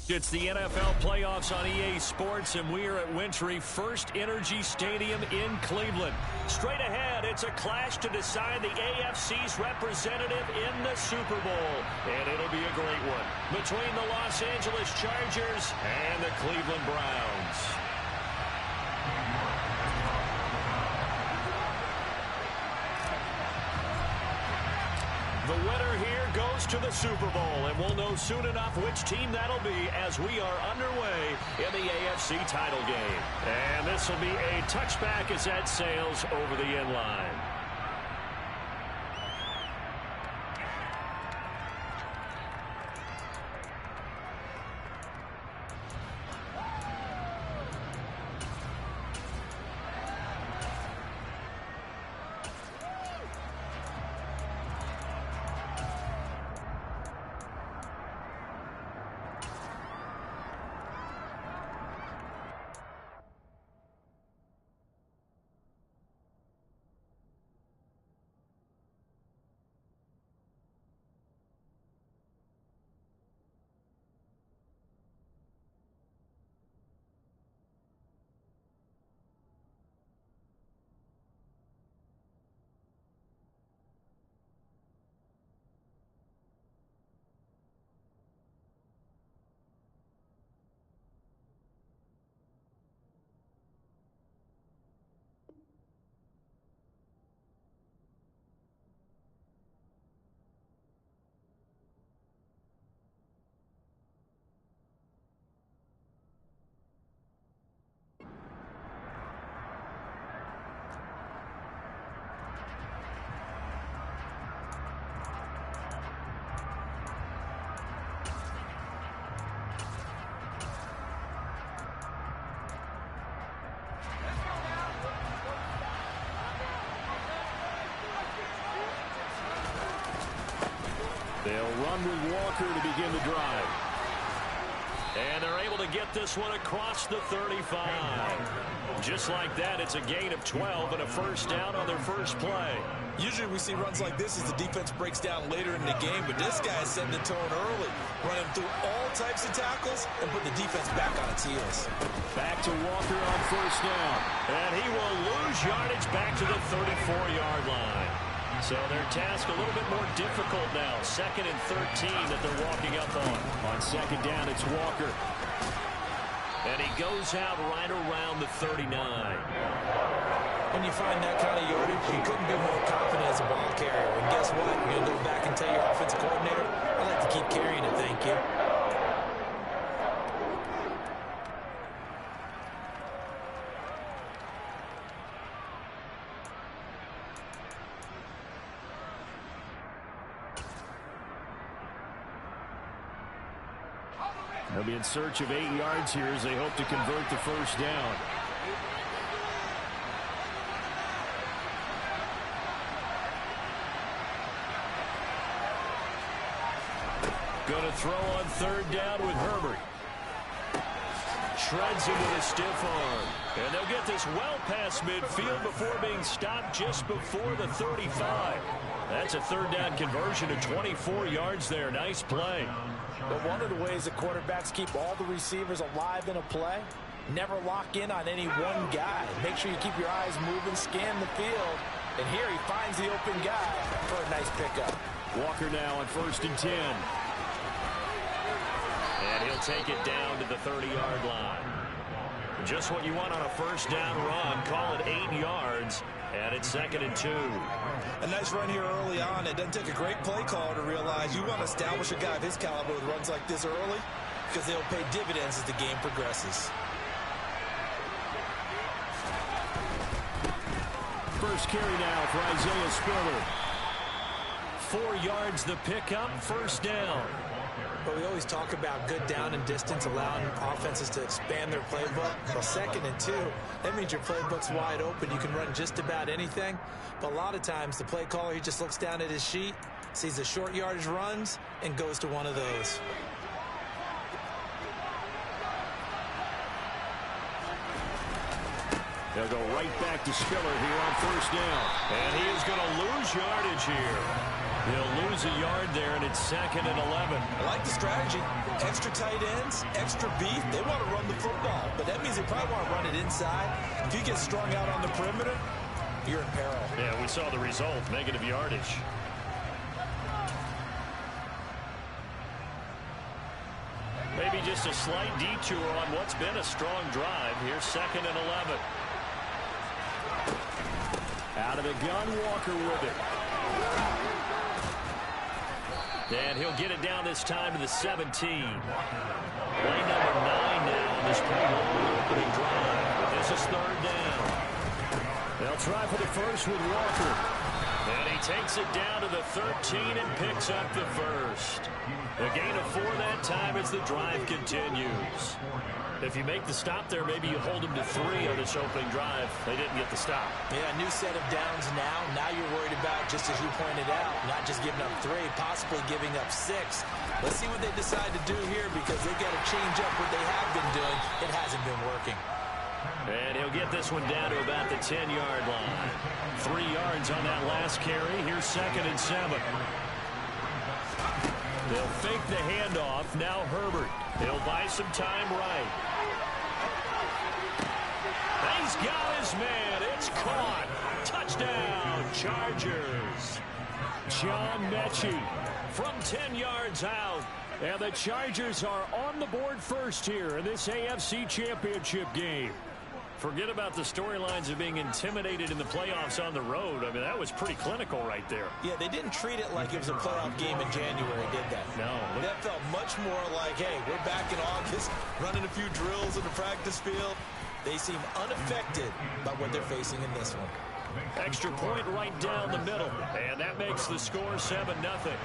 It's the NFL playoffs on EA Sports, and we are at Wintry First Energy Stadium in Cleveland. Straight ahead, it's a clash to decide the AFC's representative in the Super Bowl. And it'll be a great one between the Los Angeles Chargers and the Cleveland Browns. The winner here goes to the Super Bowl, and we'll know soon enough which team that'll be as we are underway in the AFC title game. And this will be a touchback as that sails over the end line. They'll run with Walker to begin the drive. And they're able to get this one across the 35. Just like that, it's a gain of 12 and a first down on their first play. Usually we see runs like this as the defense breaks down later in the game, but this guy is setting the tone early, running through all types of tackles and put the defense back on its heels. Back to Walker on first down. And he will lose yardage back to the 34-yard line. So their task a little bit more difficult now. 2nd and 13 that they're walking up on. On second down, it's Walker. And he goes out right around the 39. When you find that kind of yardage, you couldn't be more confident as a ball carrier. And guess what? You're going to go back and tell your offensive coordinator, I'd like to keep carrying it, thank you. They'll be in search of 8 yards here as they hope to convert the first down. Going to throw on third down with Herbert. Shreds him with a stiff arm. And they'll get this well past midfield before being stopped just before the 35. That's a third down conversion to 24 yards there. Nice play. But one of the ways that quarterbacks keep all the receivers alive in a play, never lock in on any one guy. Make sure you keep your eyes moving, scan the field. And here he finds the open guy for a nice pickup. Walker now on 1st and 10. And he'll take it down to the 30-yard line. Just what you want on a first down run. Call it 8 yards. And it's 2nd and 2. A nice run here early on. It doesn't take a great play caller to realize you want to establish a guy of his caliber with runs like this early because they'll pay dividends as the game progresses. First carry now for Isaiah Spiller. 4 yards the pickup, first down. But we always talk about good down and distance, allowing offenses to expand their playbook. Well, 2nd and 2, that means your playbook's wide open. You can run just about anything. But a lot of times, the play caller, he just looks down at his sheet, sees the short yardage runs, and goes to one of those. They'll go right back to Spiller here on first down. And he is going to lose yardage here. He'll lose a yard there, and it's 2nd and 11. I like the strategy. Extra tight ends, extra beef. They want to run the football, but that means they probably want to run it inside. If you get strung out on the perimeter, you're in peril. Yeah, we saw the result, negative yardage. Maybe just a slight detour on what's been a strong drive. Here's 2nd and 11. Out of the gun, Walker with it. And he'll get it down this time to the 17. Play number 9 now on this pretty long opening drive. But this is 3rd down. They'll try for the first with Walker. And he takes it down to the 13 and picks up the first. A gain of 4 that time as the drive continues. If you make the stop there, maybe you hold them to 3 on this opening drive. They didn't get the stop. Yeah, new set of downs now. Now you're worried about, just as you pointed out, not just giving up 3, possibly giving up 6. Let's see what they decide to do here, because they've got to change up what they have been doing. It hasn't been working. And he'll get this one down to about the 10-yard line. 3 yards on that last carry. Here's 2nd and 7. They'll fake the handoff. Now Herbert. He'll buy some time right. He's got his man. It's caught. Touchdown, Chargers. John Mechie from 10 yards out. And the Chargers are on the board first here in this AFC Championship game. Forget about the storylines of being intimidated in the playoffs on the road. I mean, that was pretty clinical right there. Yeah, they didn't treat it like it was a playoff game in January, did they? No. That felt much more like, hey, we're back in August, running a few drills in the practice field. They seem unaffected by what they're facing in this one. Extra point right down the middle. And that makes the score 7-0.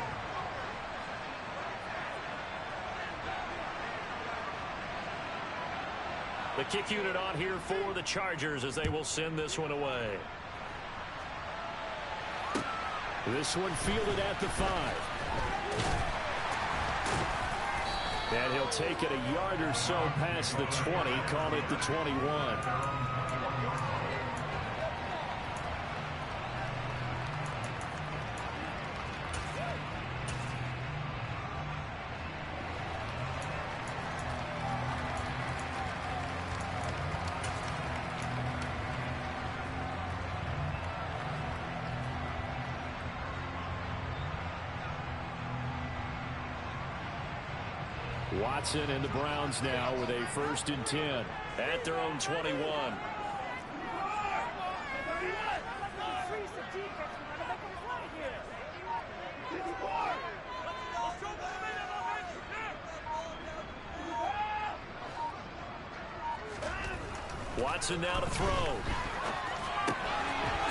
The kick unit on here for the Chargers as they will send this one away. This one fielded at the 5. And he'll take it a yard or so past the 20, call it the 21. Watson and the Browns now with a 1st and 10 at their own 21. Watson now to throw.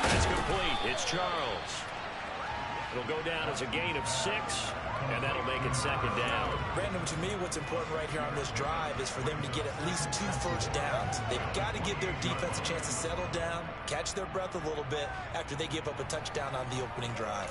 That's complete. It's Charles. It'll go down as a gain of 6. And that'll make it 2nd down. Brandon, to me, what's important right here on this drive is for them to get at least 2 first downs. They've got to give their defense a chance to settle down, catch their breath a little bit after they give up a touchdown on the opening drive.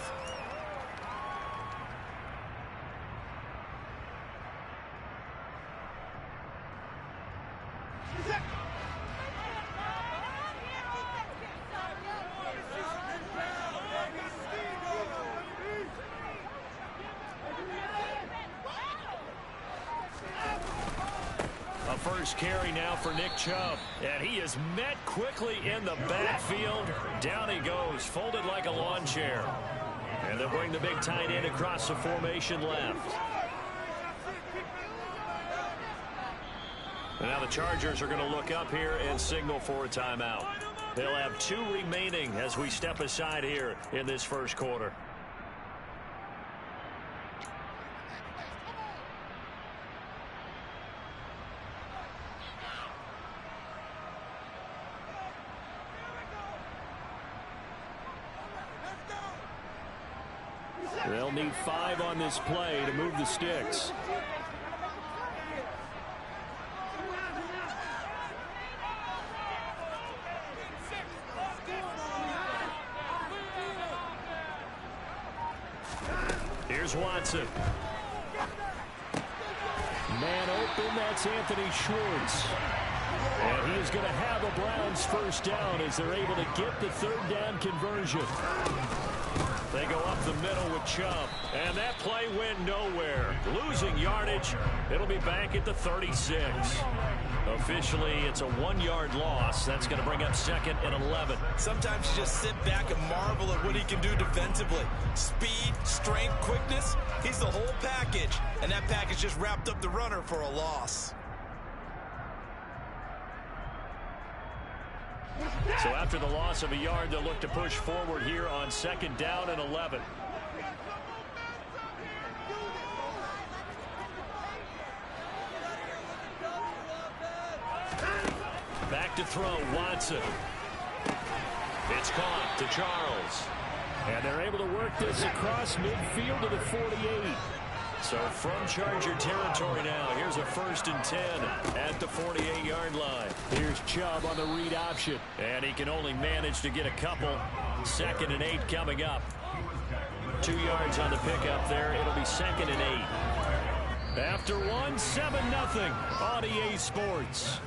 First carry now for Nick Chubb. And he is met quickly in the backfield. Down he goes, folded like a lawn chair. And they'll bring the big tight end across the formation left. And now the Chargers are going to look up here and signal for a timeout. They'll have 2 remaining as we step aside here in this first quarter. They'll need 5 on this play to move the sticks. Here's Watson. Man open, that's Anthony Schwartz. And he is going to have a Browns first down as they're able to get the third down conversion. They go up the middle with Chubb. And that play went nowhere. Losing yardage. It'll be back at the 36. Officially, it's a 1-yard loss. That's going to bring up 2nd and 11. Sometimes you just sit back and marvel at what he can do defensively. Speed, strength, quickness. He's the whole package. And that package just wrapped up the runner for a loss. So after the loss of a yard, they'll look to push forward here on 2nd down and 11. Back to throw, Watson. It's caught to Charles. And they're able to work this across midfield to the 48. So from Charger territory now, here's a 1st and 10 at the 48-yard line. Here's Chubb on the read option. And he can only manage to get a couple. 2nd and 8 coming up. 2 yards on the pickup there. It'll be 2nd and 8. After one, 7-0 on EA Sports.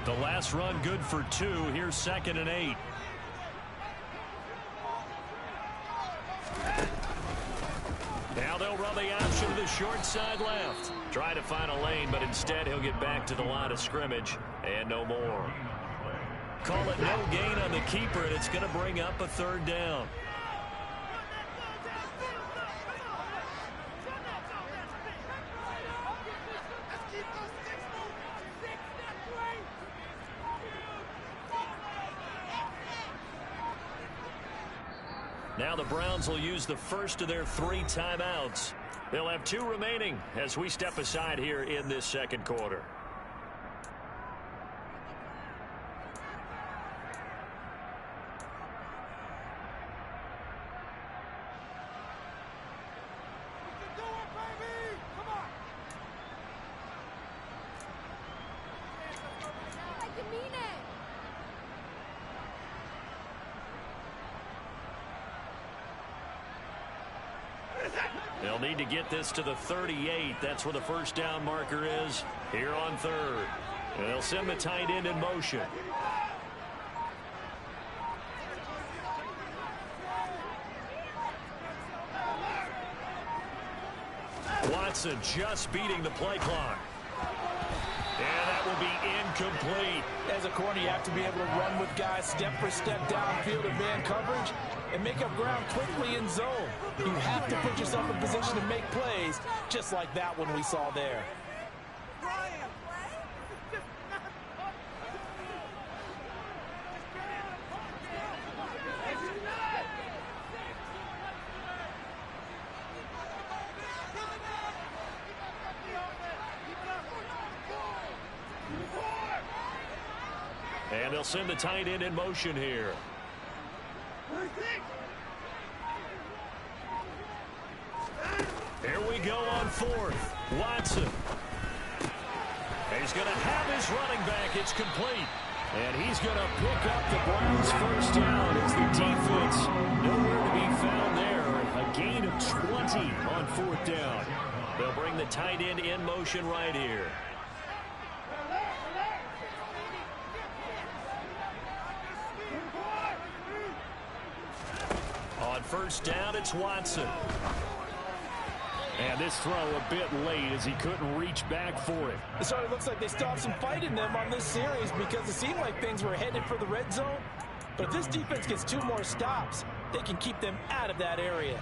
The last run good for 2. Here's 2nd and 8. Now they'll run the option to the short side left. Try to find a lane, but instead he'll get back to the line of scrimmage and no more. Call it no gain on the keeper, and it's going to bring up a 3rd down. Now the Browns will use the first of their 3 timeouts. They'll have 2 remaining as we step aside here in this 2nd quarter. They'll need to get this to the 38. That's where the first down marker is here on 3rd. And they'll send the tight end in motion. Watson just beating the play clock. And that will be incomplete. As a corner, you have to be able to run with guys step for step downfield in man coverage and make up ground quickly in zone. You have to put yourself in position to make plays, just like that one we saw there. And they'll send the tight end in motion here. Here we go on 4th. Watson. He's going to have his running back. It's complete. And he's going to pick up the Browns' first down as the defense nowhere to be found there. A gain of 20 on 4th down. They'll bring the tight end in motion right here. On first down, it's Watson. And this throw a bit late as he couldn't reach back for it. So it looks like they still have some fight in them on this series because it seemed like things were headed for the red zone. But if this defense gets 2 more stops, they can keep them out of that area.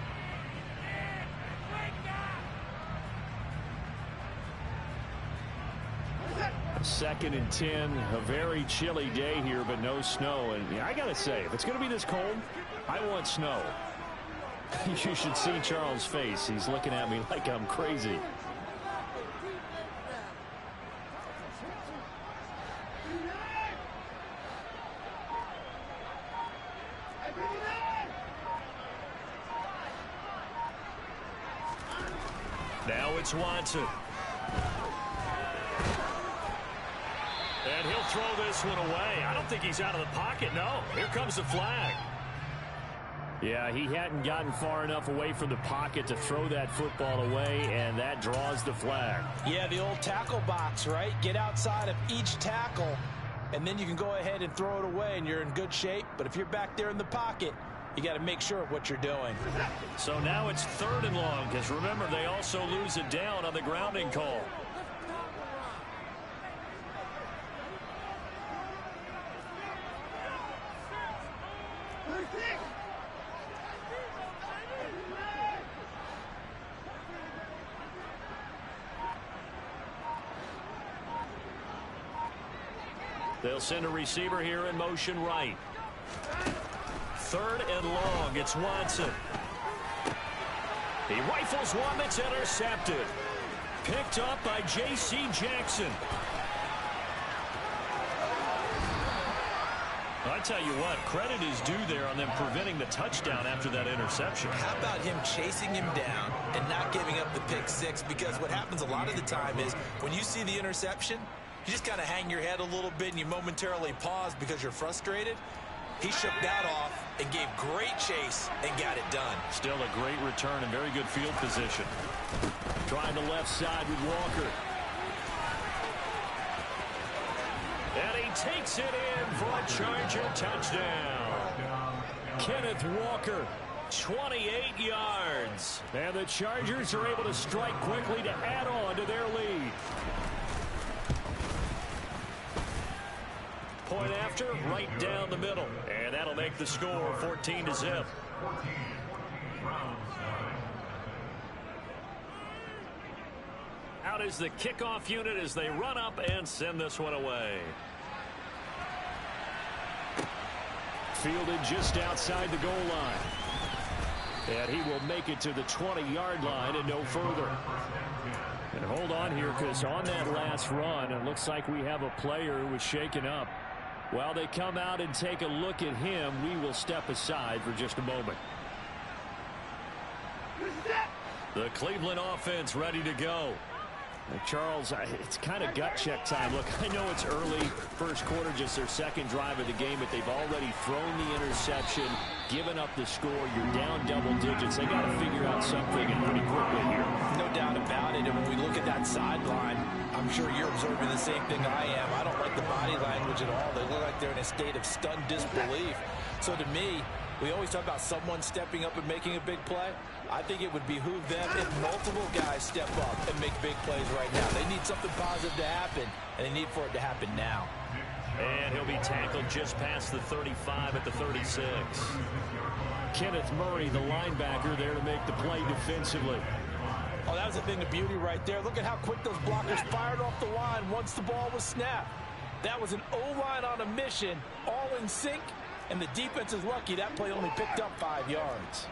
Second and 10, a very chilly day here, but no snow. And I got to say, if it's going to be this cold, I want snow. You should see Charles' face. He's looking at me like I'm crazy. Now it's Watson. And he'll throw this one away. I don't think he's out of the pocket, no. Here comes the flag. Yeah, he hadn't gotten far enough away from the pocket to throw that football away, and that draws the flag. Yeah, the old tackle box, right? Get outside of each tackle, and then you can go ahead and throw it away, and you're in good shape. But if you're back there in the pocket, you got to make sure of what you're doing. So now it's 3rd and long, because remember, they also lose it down on the grounding call. They'll send a receiver here in motion right. 3rd and long. It's Watson. He rifles one that's intercepted. Picked up by J.C. Jackson. I tell you what, credit is due there on them preventing the touchdown after that interception. How about him chasing him down and not giving up the pick six? Because what happens a lot of the time is when you see the interception, you just kind of hang your head a little bit and you momentarily pause because you're frustrated. He shook that off and gave great chase and got it done. Still a great return and very good field position. Trying the left side with Walker. And he takes it in for a Charger touchdown. Kenneth Walker, 28 yards. And the Chargers are able to strike quickly to add on to their lead. Point after, right down the middle. And that'll make the score 14-0. Out is the kickoff unit as they run up and send this one away. Fielded just outside the goal line. And he will make it to the 20-yard line and no further. And hold on here, because on that last run, it looks like we have a player who was shaken up. While they come out and take a look at him, we will step aside for just a moment. The Cleveland offense ready to go. Charles, it's kind of gut check time. Look, I know it's early, first quarter, just their second drive of the game, but they've already thrown the interception, given up the score. You're down double digits. They got to figure out something and pretty quickly here. No doubt about it. And when we look at that sideline, I'm sure you're observing the same thing I am. I don't like the body language at all. They look like they're in a state of stunned disbelief. So to me, we always talk about someone stepping up and making a big play. I think it would behoove them if multiple guys step up and make big plays right now. They need something positive to happen, and they need for it to happen now. And he'll be tackled just past the 35 at the 36. Kenneth Murray, the linebacker, there to make the play defensively. Oh, that was a thing of beauty right there. Look at how quick those blockers fired off the line once the ball was snapped. That was an O-line on a mission, all in sync, and the defense is lucky that play only picked up 5 yards.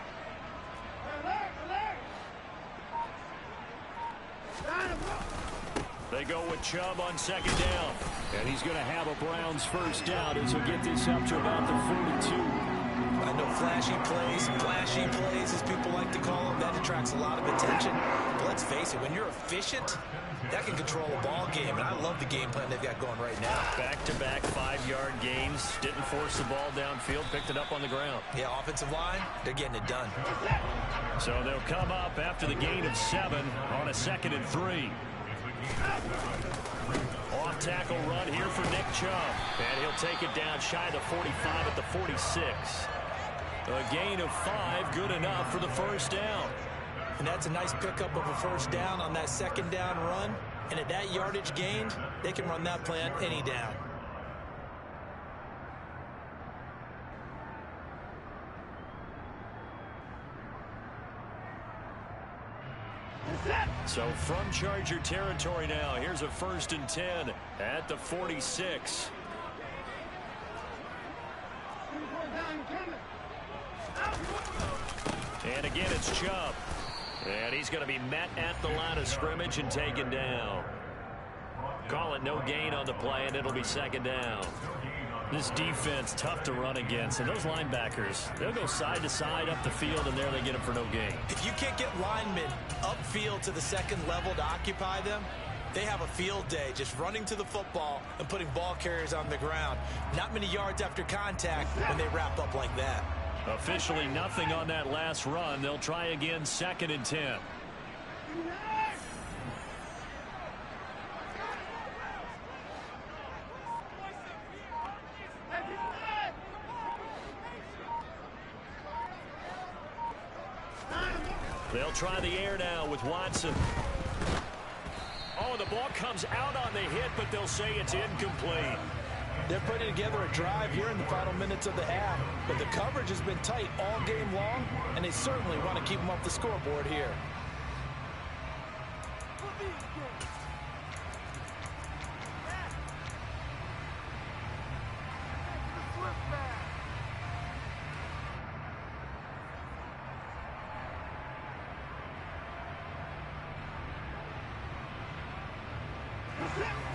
They go with Chubb on second down. And he's going to have a Browns first down as he'll get this up to about the 42. I know flashy plays, as people like to call them, that attracts a lot of attention. But let's face it, when you're efficient, that can control a ball game. And I love the game plan they've got going right now. Back-to-back 5-yard gains. Didn't force the ball downfield. Picked it up on the ground. Yeah, offensive line, they're getting it done. So they'll come up after the gain of 7 on a 2nd and 3. Off tackle run here for Nick Chubb. And he'll take it down shy of the 45 at the 46. A gain of 5, good enough for the first down. And that's a nice pickup of a first down on that second down run. And at that yardage gained, they can run that play on any down. So from Charger territory now, here's a 1st and 10 at the 46. And again. Here's Chubb. And he's going to be met at the line of scrimmage and taken down. Call it no gain on the play, and it'll be second down. This defense, tough to run against. And those linebackers, they'll go side to side up the field, and there they get them for no gain. If you can't get linemen upfield to the second level to occupy them, they have a field day just running to the football and putting ball carriers on the ground. Not many yards after contact when they wrap up like that. Officially nothing on that last run. They'll try again, 2nd and 10. They'll try the air now with Watson. Oh, the ball comes out on the hit, but they'll say it's incomplete. They're putting together a drive here in the final minutes of the half, but the coverage has been tight all game long, and they certainly want to keep them off the scoreboard here.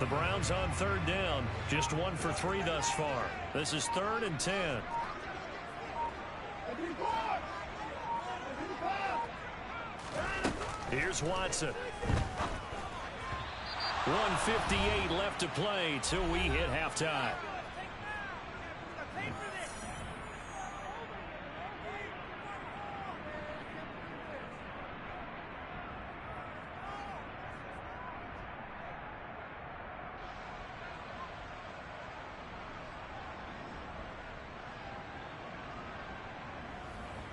The Browns on 3rd down. Just 1 for 3 thus far. This is 3rd and 10. Here's Watson. 1:58 left to play till we hit halftime.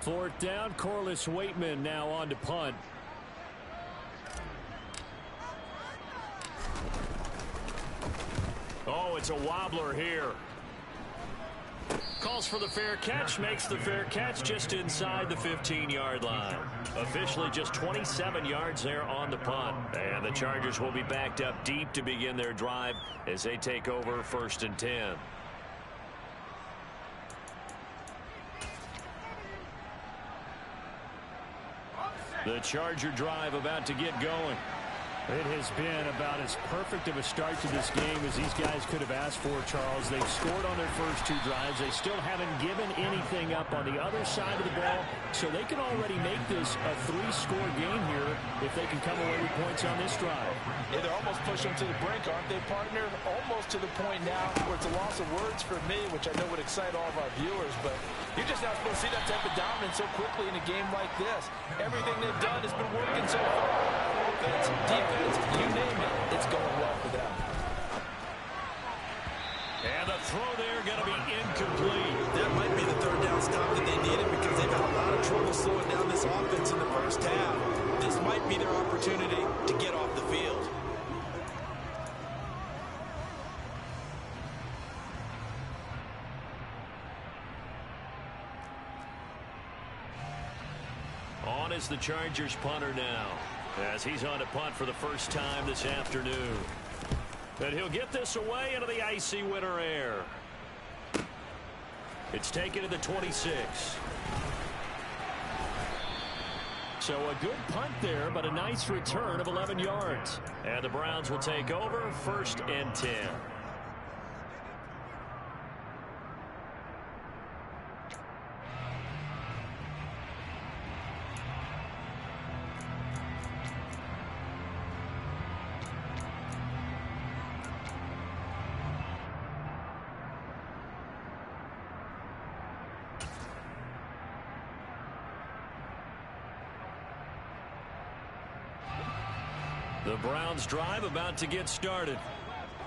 Fourth down, Corliss Waitman now on to punt. Oh, it's a wobbler here. Calls for the fair catch, makes the fair catch just inside the 15-yard line. Officially just 27 yards there on the punt. And the Chargers will be backed up deep to begin their drive as they take over 1st and 10. The Charger drive about to get going. It has been about as perfect of a start to this game as these guys could have asked for, Charles. They've scored on their first 2 drives. They still haven't given anything up on the other side of the ball, so they can already make this a 3-score game here if they can come away with points on this drive. Yeah, they're almost pushing them to the brink, aren't they, partner? Almost to the point now where it's a loss of words for me, which I know would excite all of our viewers, but you're just not supposed to see that type of dominance so quickly in a game like this. Everything they've done has been working so far. Offense, defense, you name it, it's going well for them. And the throw there going to be incomplete. That might be the 3rd down stop that they needed because they've had a lot of trouble slowing down this offense in the first half. This might be their opportunity to get off the field. On is the Chargers punter now, as he's on to punt for the first time this afternoon. And he'll get this away into the icy winter air. It's taken to the 26. So a good punt there, but a nice return of 11 yards. And the Browns will take over 1st and 10. The Browns drive about to get started.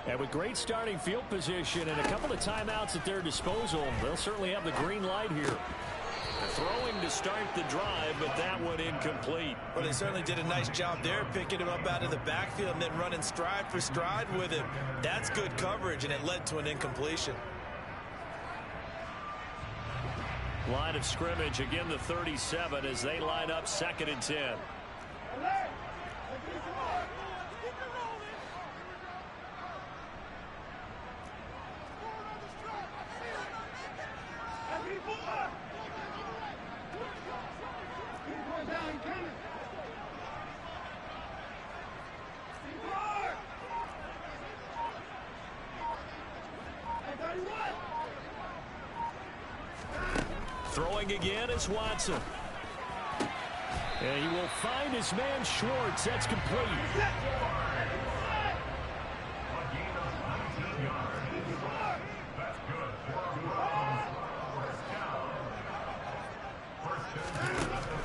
And with great starting field position and a couple of timeouts at their disposal, they'll certainly have the green light here. Throwing to start the drive, but that one incomplete. Well, they certainly did a nice job there, picking him up out of the backfield and then running stride for stride with him. That's good coverage, and it led to an incompletion. Line of scrimmage, again the 37 as they line up 2nd and 10. Throwing again is Watson. And he will find his man Schwartz. That's complete.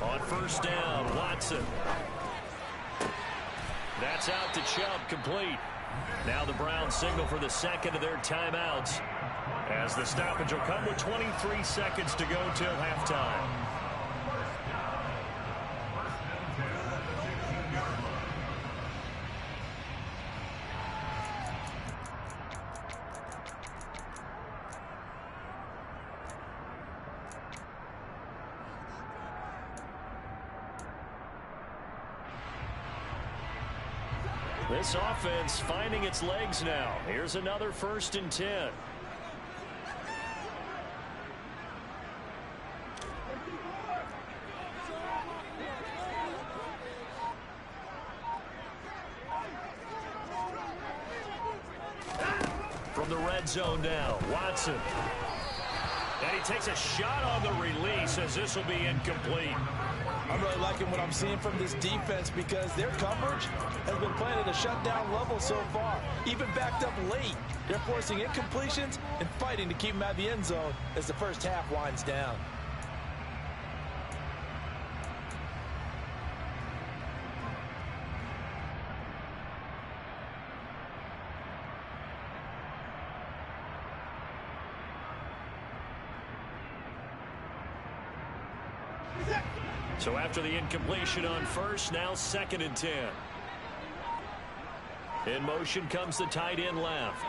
On first down, Watson. That's out to Chubb, complete. Now the Browns signal for the second of their timeouts, as the stoppage will come with 23 seconds to go till halftime. This offense finding its legs now. Here's another 1st and 10. From the red zone now, Watson. And he takes a shot on the release as this will be incomplete. I'm really liking what I'm seeing from this defense because their coverage has been playing at a shutdown level so far. Even backed up late. They're forcing incompletions and fighting to keep them out of the end zone as the first half winds down. So after the incompletion on first, now 2nd and 10. In motion comes the tight end left.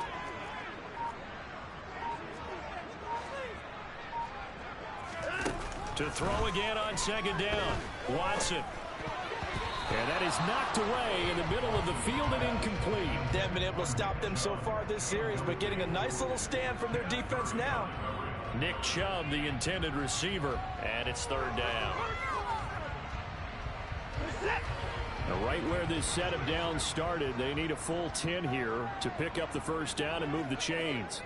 To throw again on 2nd down, Watson. And that is knocked away in the middle of the field and incomplete. They haven't been able to stop them so far this series, but getting a nice little stand from their defense now. Nick Chubb, the intended receiver, and it's 3rd down. Now, right where this set of downs started, they need a full 10 here to pick up the 1st down and move the chains.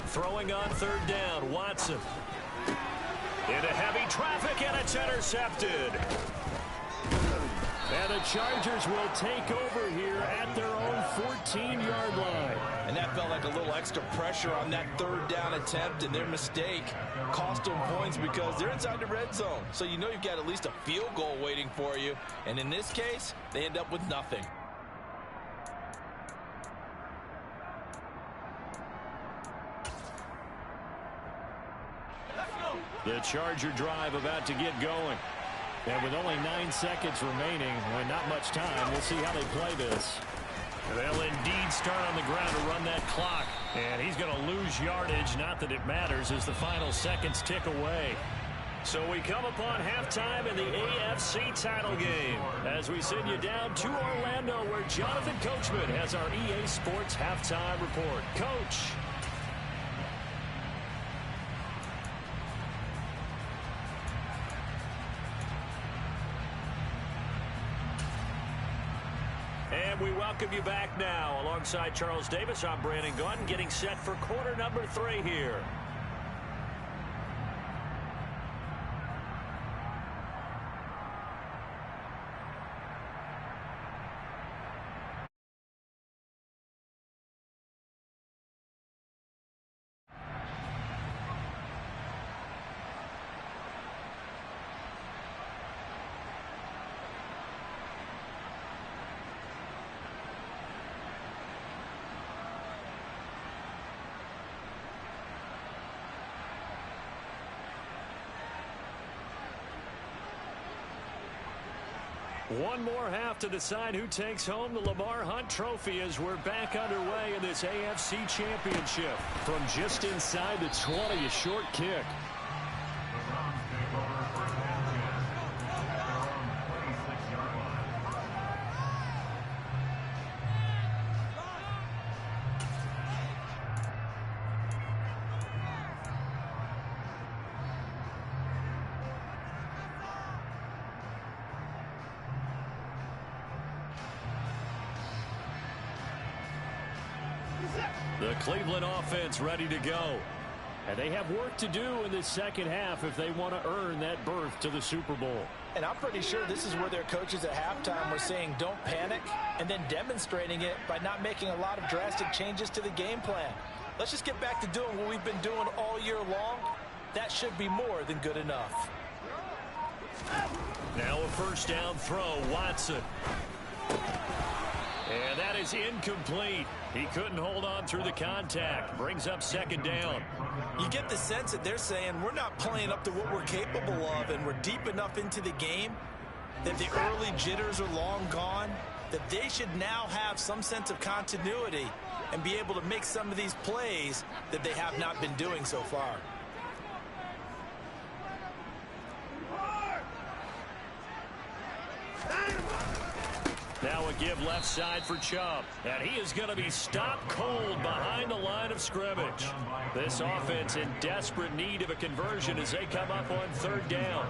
Throwing on 3rd down, Watson. Into heavy traffic, and it's intercepted. And the Chargers will take over here at their own 14-yard line. And that felt like a little extra pressure on that 3rd down attempt, and their mistake cost them points because they're inside the red zone. So you know you've got at least a field goal waiting for you. And in this case, they end up with nothing. The Charger drive about to get going. And with only 9 seconds remaining and not much time, we'll see how they play this. They'll indeed start on the ground to run that clock. And he's going to lose yardage, not that it matters, as the final seconds tick away. So we come upon halftime in the AFC title game as we send you down to Orlando, where Jonathan Coachman has our EA Sports halftime report. Coach. And we welcome you back now. Alongside Charles Davis, I'm Brandon Gunn, getting set for quarter number 3 here. One more half to decide who takes home the Lamar Hunt Trophy as we're back underway in this AFC Championship. From just inside the 20, a short kick. The Cleveland offense ready to go. And they have work to do in the second half if they want to earn that berth to the Super Bowl. And I'm pretty sure this is where their coaches at halftime were saying don't panic, and then demonstrating it by not making a lot of drastic changes to the game plan. Let's just get back to doing what we've been doing all year long. That should be more than good enough. Now a first down throw, Watson. And that is incomplete. He couldn't hold on through the contact. Brings up second down. You get the sense that they're saying we're not playing up to what we're capable of, and we're deep enough into the game that the early jitters are long gone, that they should now have some sense of continuity and be able to make some of these plays that they have not been doing so far. Now a give left side for Chubb. And he is going to be stopped cold behind the line of scrimmage. This offense in desperate need of a conversion as they come up on third down.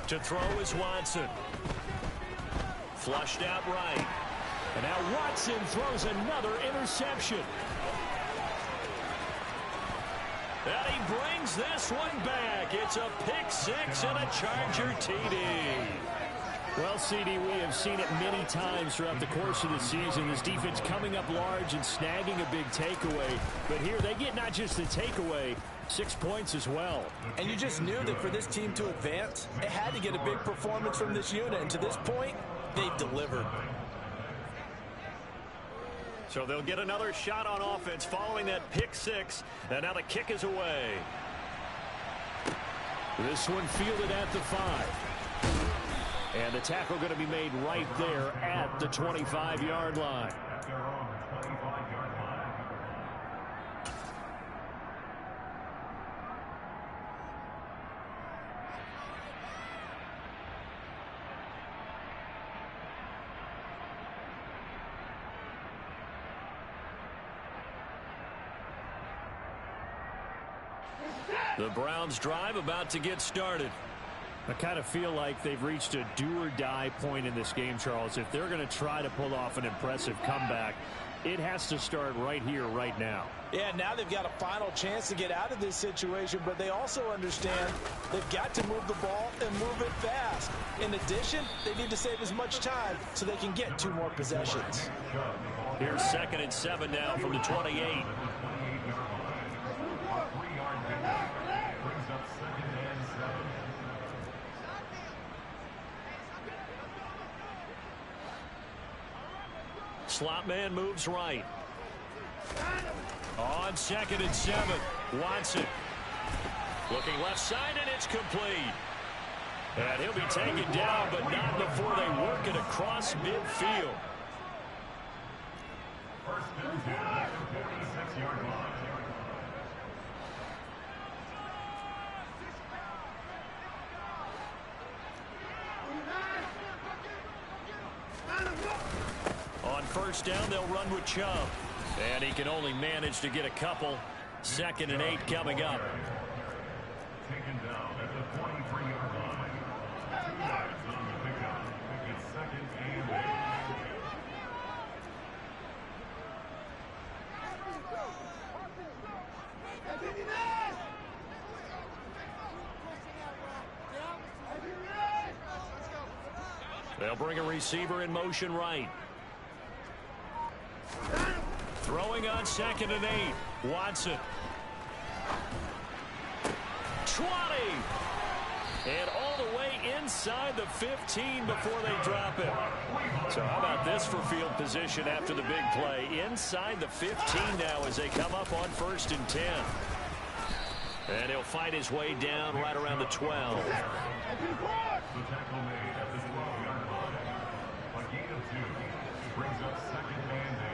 To throw is Watson. Flushed out right. And now Watson throws another interception. And he brings this one back. It's a pick six and a Charger TD. Well, CD, we have seen it many times throughout the course of the season. This defense coming up large and snagging a big takeaway. But here they get not just the takeaway, 6 points as well. And you just knew that for this team to advance, it had to get a big performance from this unit. And to this point, they've delivered. So they'll get another shot on offense following that pick six. And now the kick is away. This one fielded at the 5. And the tackle going to be made right there at the 25-yard line. The Browns drive about to get started. I kind of feel like they've reached a do-or-die point in this game, Charles. If they're going to try to pull off an impressive comeback, it has to start right here, right now. Yeah, now they've got a final chance to get out of this situation, but they also understand they've got to move the ball and move it fast. In addition, they need to save as much time so they can get 2 more possessions. Here's 2nd and 7 now from the 28. Slot man moves right. On 2nd and 7, Watson. Looking left side, and it's complete. And he'll be taken down, but not before they work it across midfield. First and 10 at the 46-yard line. On first down, they'll run with Chubb. And he can only manage to get a couple. 2nd and 8 coming up. Taken down at the 23-yard line. 2 yards on the pickup. It's 2nd and 8. They'll bring a receiver in motion right. Throwing on 2nd and 8. Watson. 20. And all the way inside the 15 before they drop it. So how about this for field position after the big play? Inside the 15 now as they come up on 1st and 10. And he'll fight his way down right around the 12. The tackle made at the 12-yard line. A gain of 2. Brings up 2nd and 8.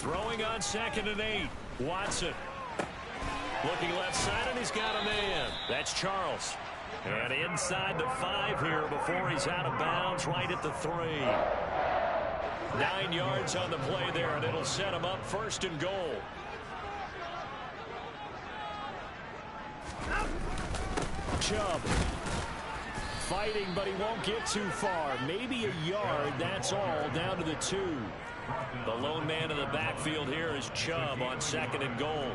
Throwing on 2nd and 8. Watson. Looking left side, and he's got a man. That's Charles. And inside the 5 here before he's out of bounds, right at the 3. 9 yards on the play there, and it'll set him up 1st and goal. Chubb. Fighting, but he won't get too far. Maybe a yard, that's all, down to the 2. The lone man in the backfield here is Chubb on 2nd and goal.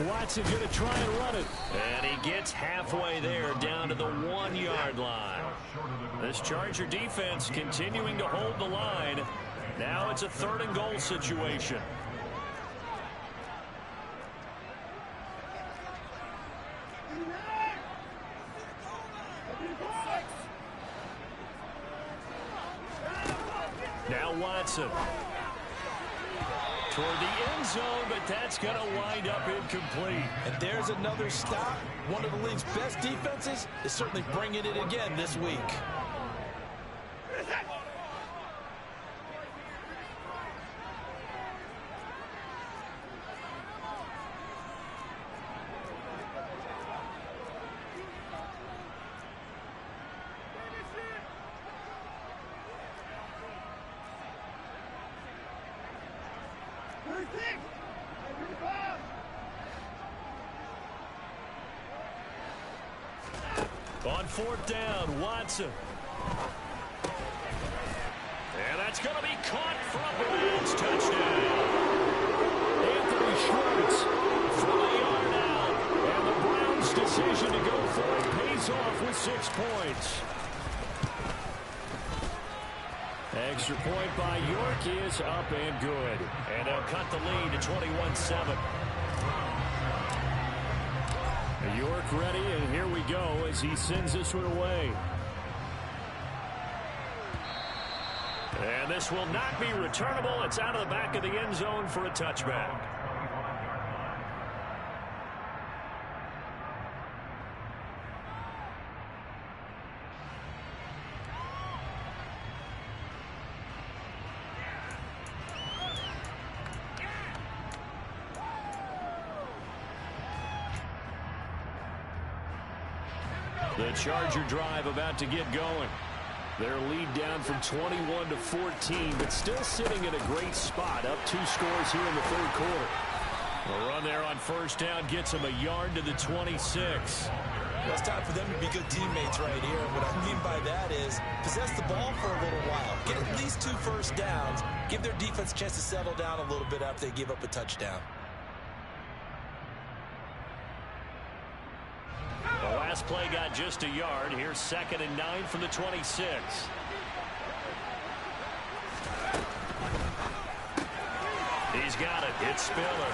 Watson's going to try and run it. And he gets halfway there, down to the 1-yard line. This Charger defense continuing to hold the line. Now it's a 3rd and goal situation. Now Watson. Toward the end zone, but that's going to wind up incomplete. And there's another stop. One of the league's best defenses is certainly bringing it again this week. On 4th down, Watson. And that's going to be caught for a Browns touchdown. Anthony Schwartz from a yard out. And the Browns' decision to go for it pays off with 6 points. Extra point by York is up and good. And they'll cut the lead to 21-7. York ready, and here we go as he sends this one away. And this will not be returnable. It's out of the back of the end zone for a touchback. The Charger drive about to get going. Their lead down from 21 to 14, but still sitting in a great spot, up 2 scores here in the 3rd quarter. A run there on 1st down gets them a yard to the 26. Well, it's time for them to be good teammates right here. What I mean by that is possess the ball for a little while. Get at least 2 first downs. Give their defense a chance to settle down a little bit after they give up a touchdown. The last play got just a yard. Here's 2nd and 9 from the 26. He's got it. It's Spiller.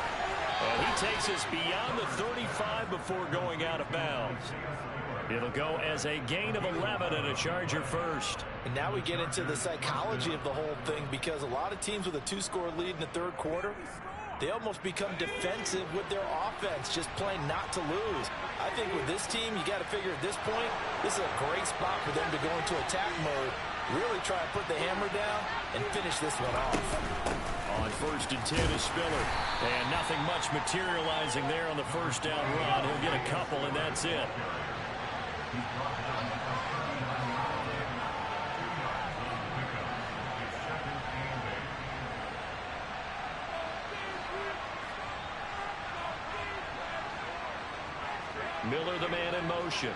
And he takes us beyond the 35 before going out of bounds. It'll go as a gain of 11 and a Charger first. And now we get into the psychology of the whole thing, because a lot of teams with a 2-score lead in the 3rd quarter, they almost become defensive with their offense, just playing not to lose. I think with this team, you got to figure at this point, this is a great spot for them to go into attack mode, really try and put the hammer down and finish this one off. On 1st and 10 is Spiller. And nothing much materializing there on the 1st down run. He'll get a couple, and that's it. Miller, the man in motion.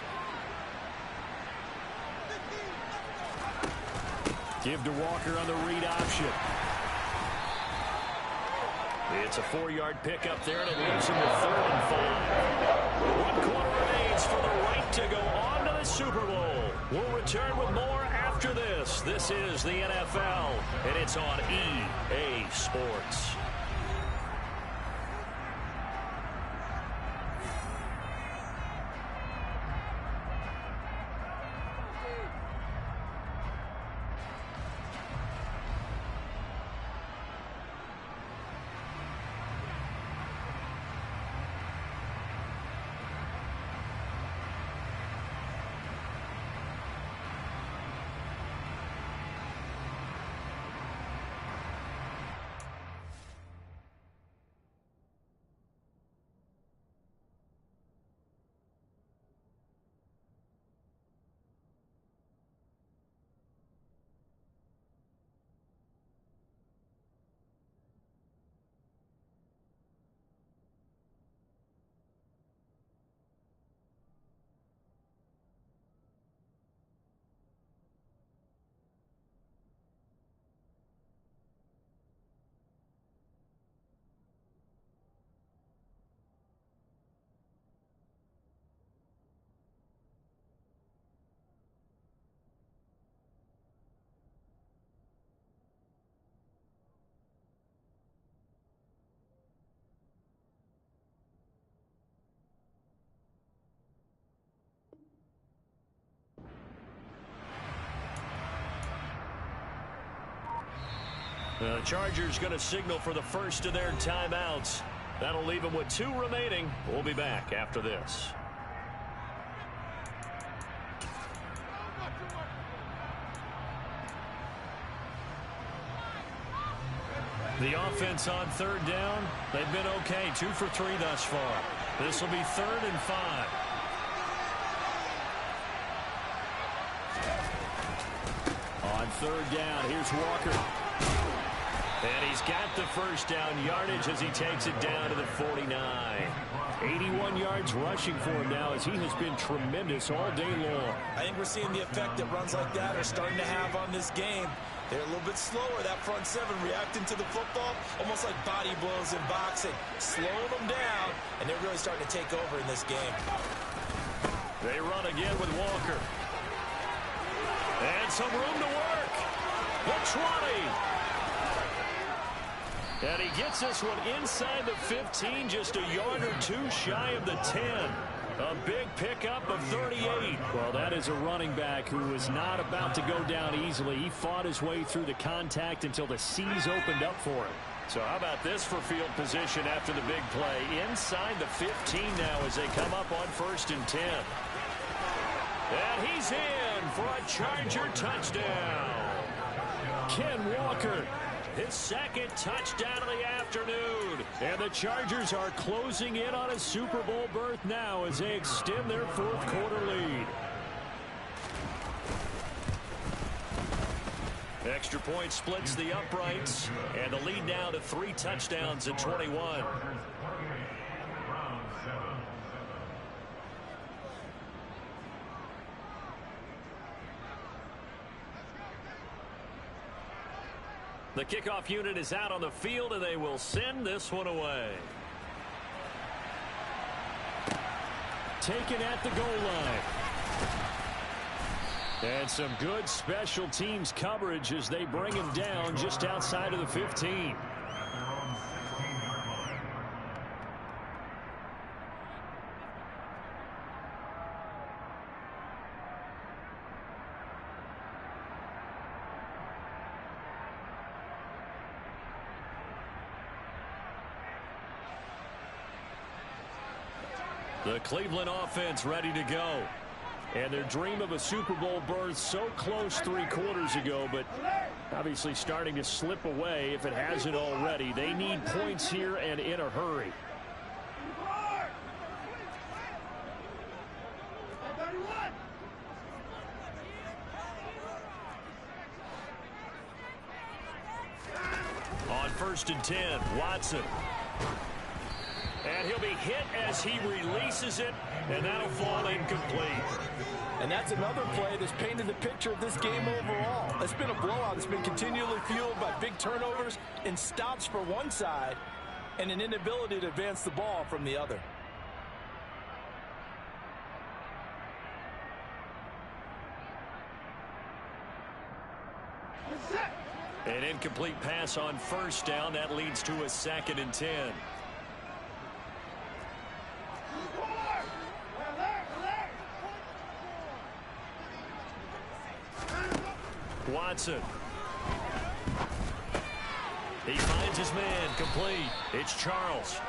Give to Walker on the read option. It's a 4-yard pickup there, and it leaves him with 3rd and 5. 1 quarter remains for the right to go on to the Super Bowl. We'll return with more after this. This is the NFL, and it's on EA Sports. The Chargers going to signal for the first of their timeouts. That'll leave them with 2 remaining. We'll be back after this. The offense on 3rd down, they've been okay. 2 for 3 thus far. This will be 3rd and 5. On 3rd down, here's Walker. And he's got the first down yardage as he takes it down to the 49. 81 yards rushing for him now as he has been tremendous all day long. I think we're seeing the effect that runs like that are starting to have on this game. They're a little bit slower, that front 7, reacting to the football, almost like body blows in boxing. Slow them down, and they're really starting to take over in this game. They run again with Walker. And some room to work. The 20. And he gets this one inside the 15, just a yard or 2 shy of the 10. A big pickup of 38. Well, that is a running back who is not about to go down easily. He fought his way through the contact until the seas opened up for him. So how about this for field position after the big play? Inside the 15 now as they come up on 1st and 10. And he's in for a Charger touchdown. Ken Walker, his 2nd touchdown of the afternoon. And the Chargers are closing in on a Super Bowl berth now as they extend their 4th quarter lead. Extra point splits the uprights, and the lead now to 3 touchdowns at 21. The kickoff unit is out on the field, and they will send this one away. Taken at the goal line. And some good special teams coverage as they bring him down just outside of the 15. The Cleveland offense ready to go. And their dream of a Super Bowl berth so close 3 quarters ago, but obviously starting to slip away if it hasn't already. They need points here and in a hurry. On 1st and 10, Watson. And he'll be hit as he releases it, and that'll fall incomplete. And that's another play that's painted the picture of this game overall. It's been a blowout. It's been continually fueled by big turnovers and stops for one side and an inability to advance the ball from the other. An incomplete pass on 1st down. That leads to a 2nd and 10. Watson. He finds his man, complete. It's Charles.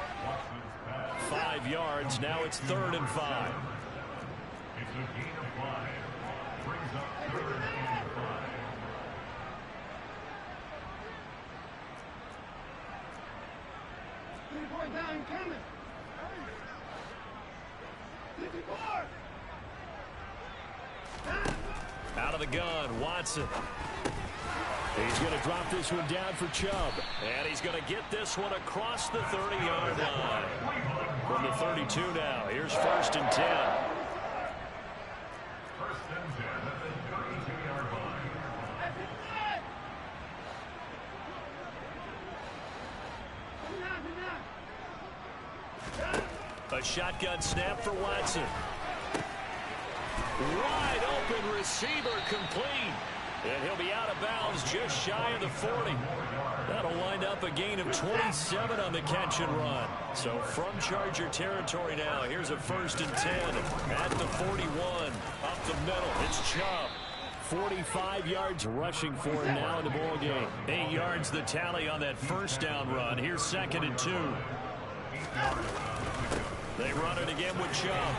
5 yards. Now it's 3rd and 5. It's a gain of 5. Brings up 3rd and 5. Three-point down coming. 54. Out of the gun, Watson. He's going to drop this one down for Chubb. And he's going to get this one across the 30-yard line. From the 32 now. Here's 1st and 10. 1st and 10 at the 32-yard line. A shotgun snap for Watson. Wide open receiver, complete. And he'll be out of bounds just shy of the 40. That'll wind up a gain of 27 on the catch and run. So from Charger territory now, here's a 1st and 10 at the 41. Up the middle, it's Chubb. 45 yards rushing for him now in the ball game. 8 yards the tally on that first down run. Here's 2nd and 2. They run it again with Chubb.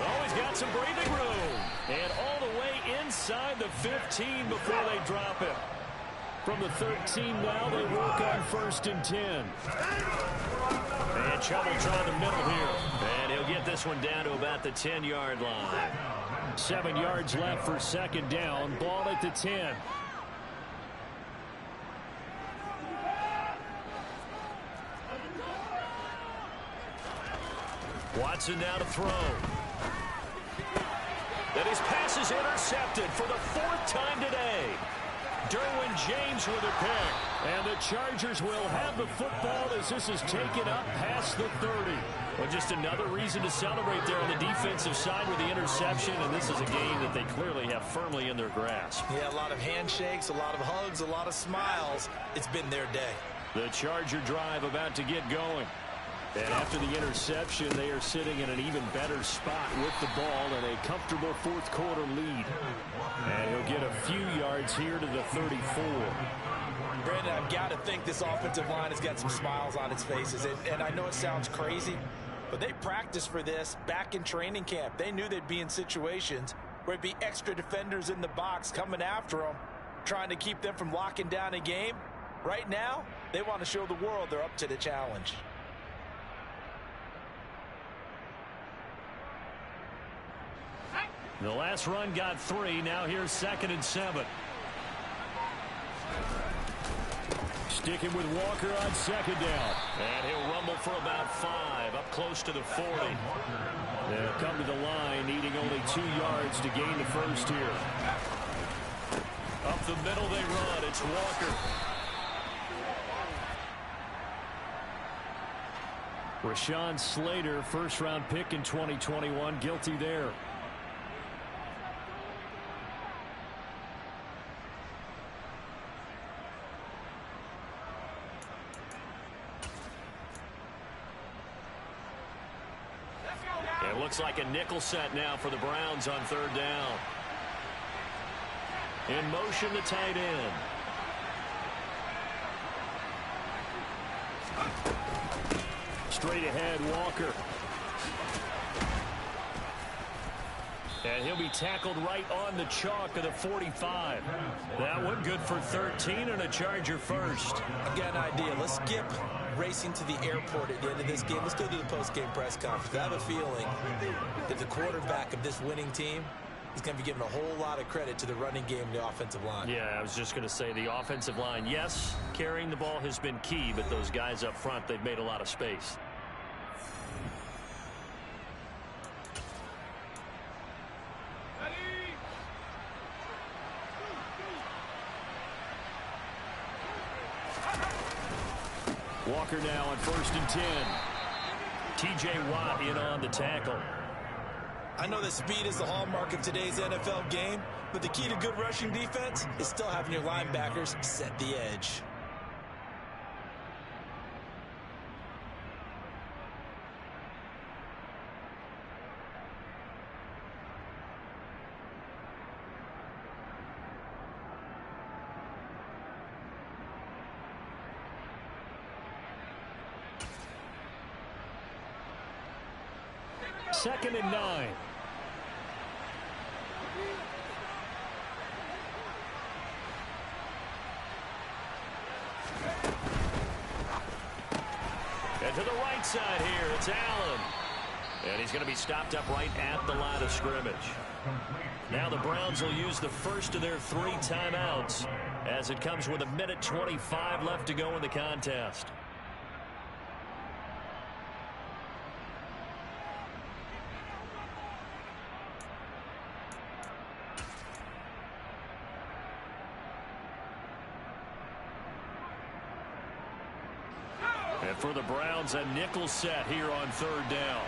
Oh, he's got some breathing room. And all the way inside the 15 before they drop it. From the 13 now, they work on 1st and 10. And Chubb will try the middle here. And he'll get this one down to about the 10-yard line. 7 yards left for 2nd down. Ball at the 10. Watson now to throw. And his pass is intercepted for the 4th time today. Derwin James with a pick. And the Chargers will have the football as this is taken up past the 30. Well, just another reason to celebrate there on the defensive side with the interception, and this is a game that they clearly have firmly in their grasp. Yeah, a lot of handshakes, a lot of hugs, a lot of smiles. It's been their day. The Charger drive about to get going. And after the interception, they are sitting in an even better spot with the ball and a comfortable 4th quarter lead. And he'll get a few yards here to the 34. Brandon, I've got to think this offensive line has got some smiles on its faces. And I know it sounds crazy, but they practiced for this back in training camp. They knew they'd be in situations where it'd be extra defenders in the box coming after them, trying to keep them from locking down a game. Right now, they want to show the world they're up to the challenge. The last run got 3. Now here's 2nd and 7. Sticking with Walker on 2nd down. And he'll rumble for about 5, up close to the 40. They'll come to the line, needing only 2 yards to gain the first here. Up the middle they run. It's Walker. Rashawn Slater, 1st-round pick in 2021, guilty there. It looks like a nickel set now for the Browns on 3rd down. In motion, the tight end. Straight ahead, Walker. And he'll be tackled right on the chalk of the 45. That one good for 13 and a Charger first. I've got an idea. Let's skip racing to the airport at the end of this game. Let's go to the post-game press conference. I have a feeling that the quarterback of this winning team is going to be giving a whole lot of credit to the running game and the offensive line. Yeah, I was just going to say the offensive line, yes, carrying the ball has been key, but those guys up front, they've made a lot of space. Walker now on 1st and 10. T.J. Watt in on the tackle. I know that speed is the hallmark of today's NFL game, but the key to good rushing defense is still having your linebackers set the edge. Second and 9. And to the right side here, it's Allen. And he's going to be stopped up right at the line of scrimmage. Now the Browns will use the first of their 3 timeouts as it comes with 1:25 left to go in the contest. And for the Browns, a nickel set here on 3rd down.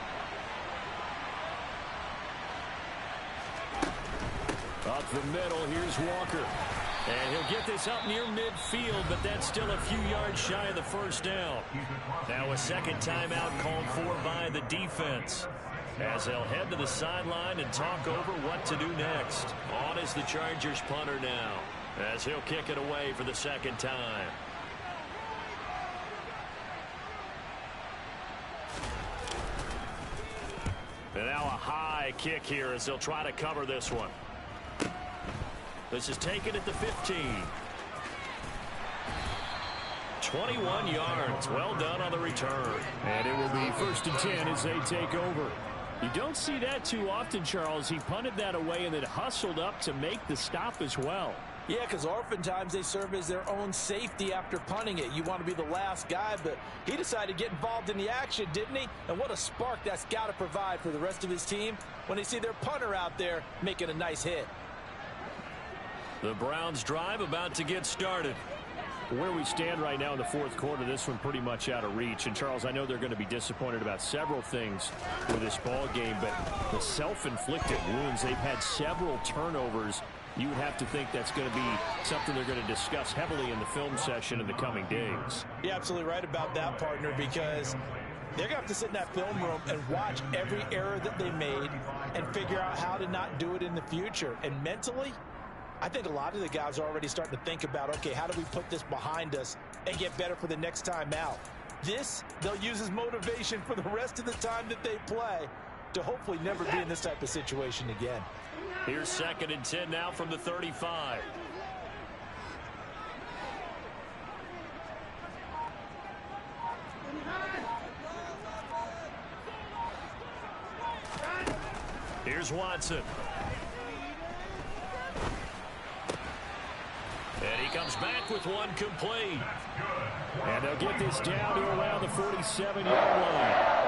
Up the middle, here's Walker. And he'll get this up near midfield, but that's still a few yards shy of the first down. Now a second timeout called for by the defense. as they'll head to the sideline and talk over what to do next. On is the Chargers punter now, as he'll kick it away for the second time. And now a high kick here as they'll try to cover this one. This is taken at the 15. 21 yards. Well done on the return. And it will be 1st and 10 as they take over. You don't see that too often, Charles. He punted that away and then hustled up to make the stop as well. Yeah, because oftentimes they serve as their own safety after punting it. You want to be the last guy, but he decided to get involved in the action, didn't he? And what a spark that's got to provide for the rest of his team when they see their punter out there making a nice hit. The Browns drive about to get started. Where we stand right now in the 4th quarter, this one pretty much out of reach. And, Charles, I know they're going to be disappointed about several things with this ball game, but the self-inflicted wounds, they've had several turnovers. You would have to think that's going to be something they're going to discuss heavily in the film session in the coming days. You're absolutely right about that, partner, because they're going to have to sit in that film room and watch every error that they made and figure out how to not do it in the future. And mentally, I think a lot of the guys are already starting to think about, okay, how do we put this behind us and get better for the next time out? This, they'll use as motivation for the rest of the time that they play to hopefully never be in this type of situation again. Here's 2nd and 10 now from the 35. Here's Watson. And he comes back with one complete. And they'll get this down to around the 47-yard line.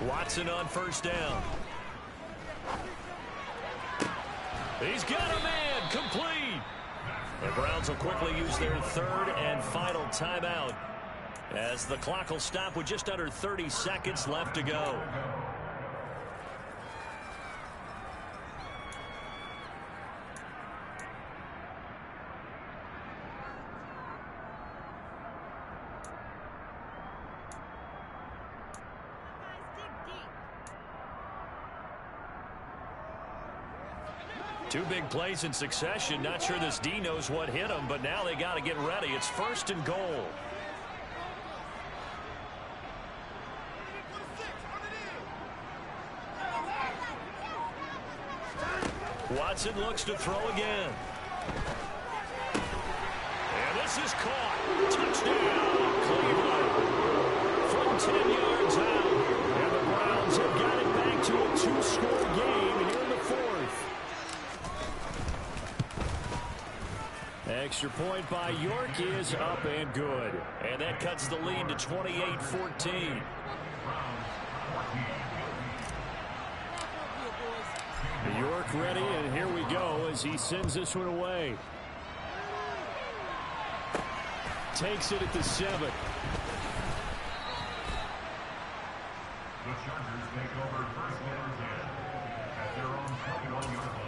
Watson on 1st down. He's got a man complete. The Browns will quickly use their 3rd and final timeout as the clock will stop with just under 30 seconds left to go. Two big plays in succession. Not sure this D knows what hit him, but now they got to get ready. It's 1st and goal. Watson looks to throw again. And this is caught. Touchdown, Cleveland. From 10 yards out. And the Browns have got it back to a 2-score game here in the 4th. Extra point by York is up and good. And that cuts the lead to 28-14. York ready, and here we go as he sends this one away. Takes it at the 7. The Chargers take over 1st and 10 at their own 21-yard line.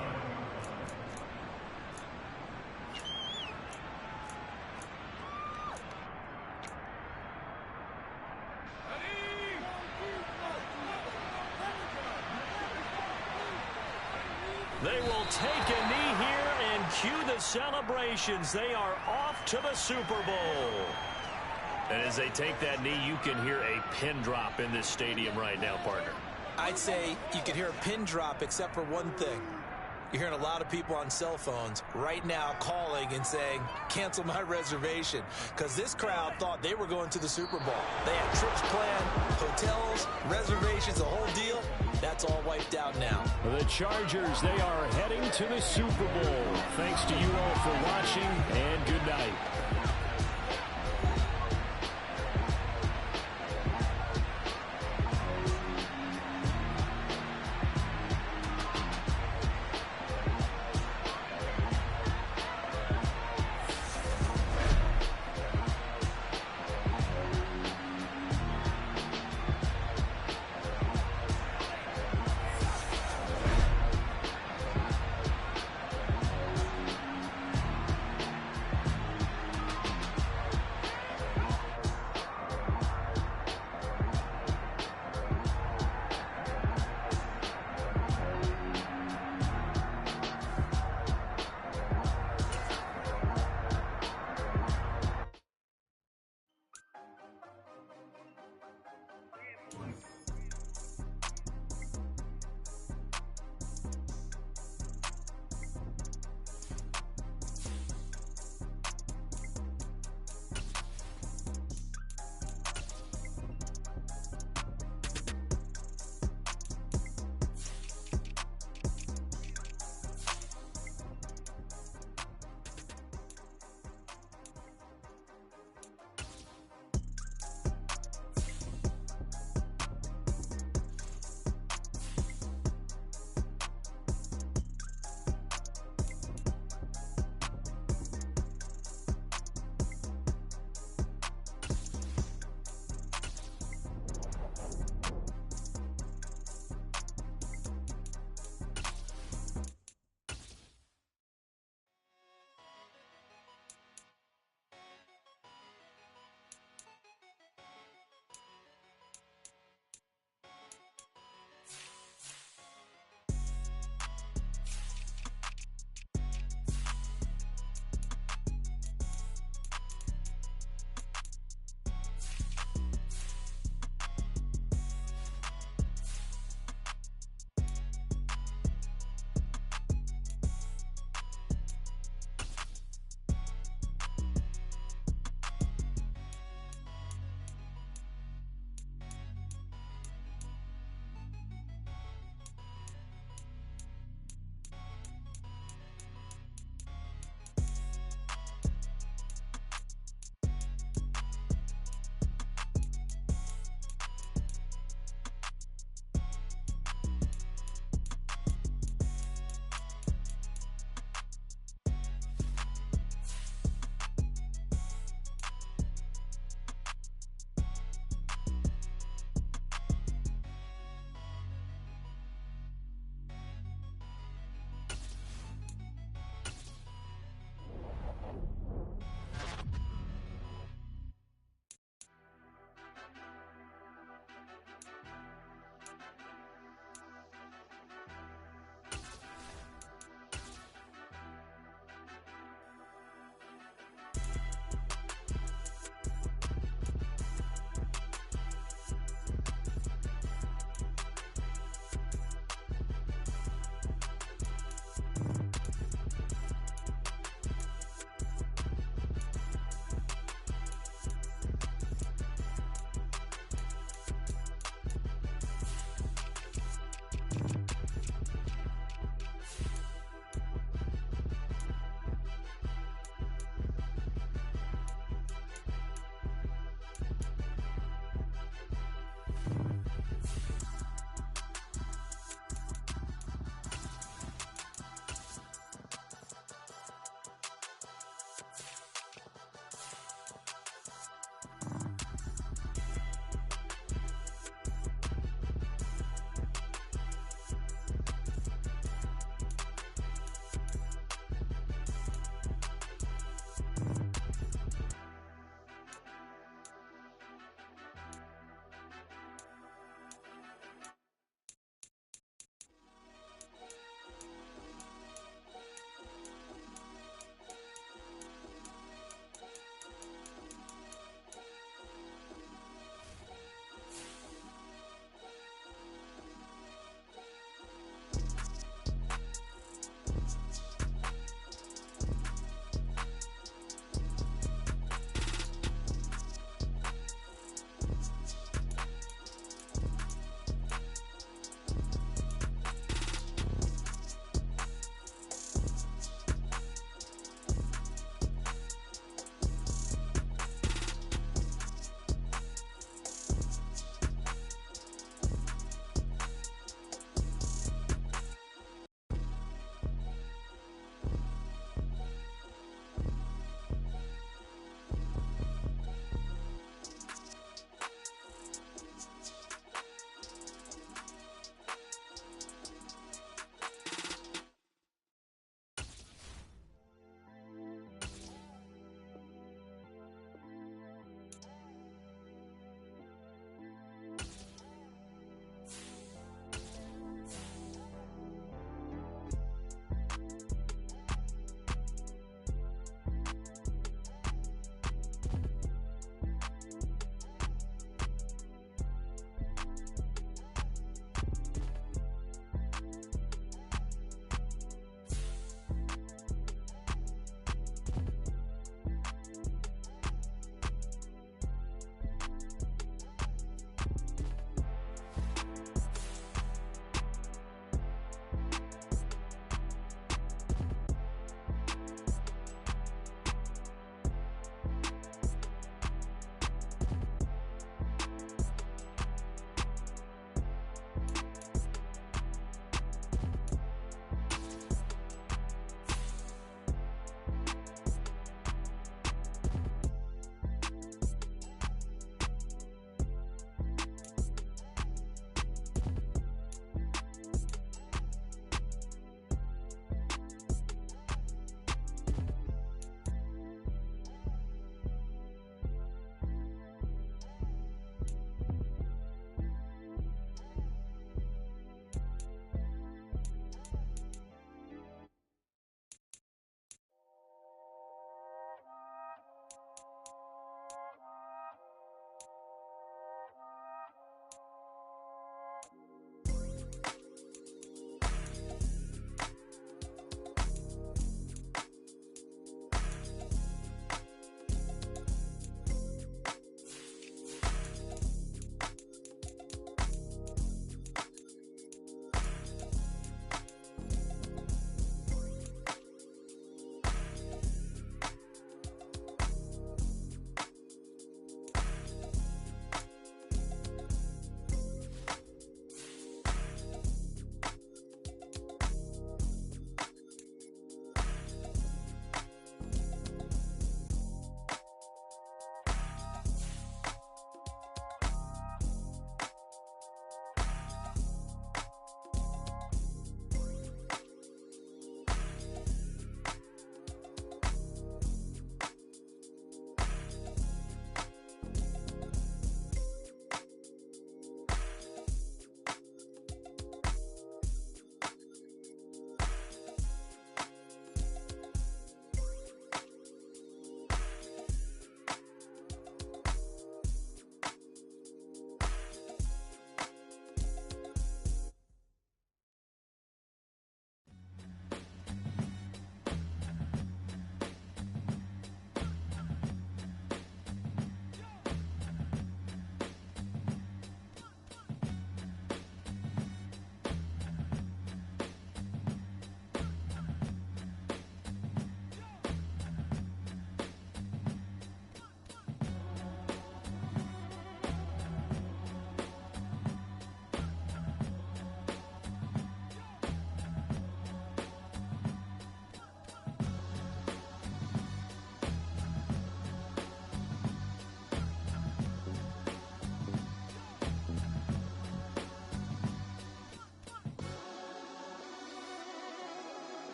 They will take a knee here and cue the celebrations. They are off to the Super Bowl. And as they take that knee, you can hear a pin drop in this stadium right now, partner. I'd say you could hear a pin drop except for one thing. You're hearing a lot of people on cell phones right now calling and saying, cancel my reservation, because this crowd thought they were going to the Super Bowl. They had trips planned, hotels, reservations, the whole deal. That's all wiped out now. The Chargers, they are heading to the Super Bowl. Thanks to you all for watching, and good night.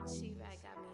She-Rag got me.